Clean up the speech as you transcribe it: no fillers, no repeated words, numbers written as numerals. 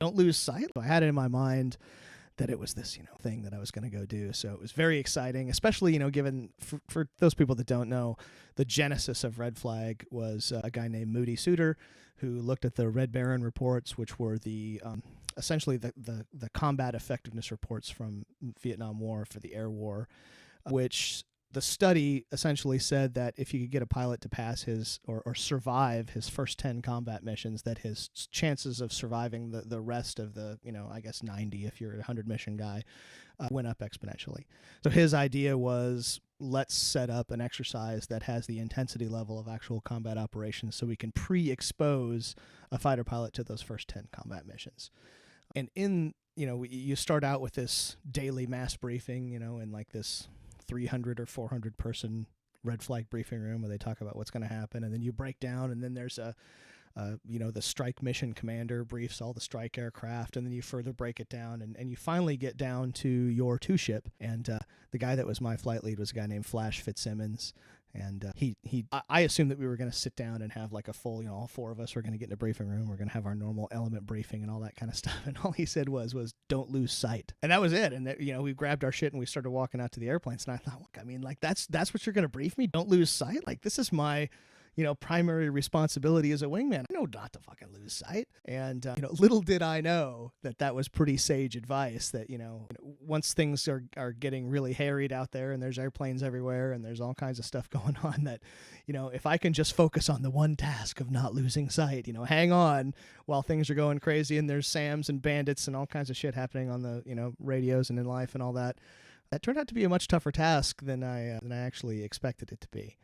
don't lose sight. I had it in my mind that it was this, thing that I was going to go do. So it was very exciting, especially, given for those people that don't know, the genesis of Red Flag was a guy named Moody Suter who looked at the Red Baron reports, which were the essentially the combat effectiveness reports from Vietnam War for the air war, which the study essentially said that if you could get a pilot to pass his or survive his first 10 combat missions, that his chances of surviving the rest of the, I guess 90 if you're a 100 mission guy, went up exponentially. So his idea was, let's set up an exercise that has the intensity level of actual combat operations so we can pre-expose a fighter pilot to those first 10 combat missions. And you start out with this daily mass briefing, in like this 300 or 400 person Red Flag briefing room where they talk about what's going to happen, and then you break down, and then there's the strike mission commander briefs all the strike aircraft, and then you further break it down, and you finally get down to your two ship. And the guy that was my flight lead was a guy named Flash Fitzsimmons. And I assumed that we were going to sit down and have like a full, all four of us were going to get in a briefing room. We're going to have our normal element briefing and all that kind of stuff. And all he said was don't lose sight. And that was it. And we grabbed our shit and we started walking out to the airplanes. And I thought, that's what you're going to brief me? Don't lose sight? Like, this is my primary responsibility as a wingman. I know not to fucking lose sight. And, little did I know that was pretty sage advice, that, once things are getting really harried out there and there's airplanes everywhere and there's all kinds of stuff going on, that, if I can just focus on the one task of not losing sight, hang on while things are going crazy and there's SAMs and bandits and all kinds of shit happening on the, radios and in life and all that. That turned out to be a much tougher task than I actually expected it to be.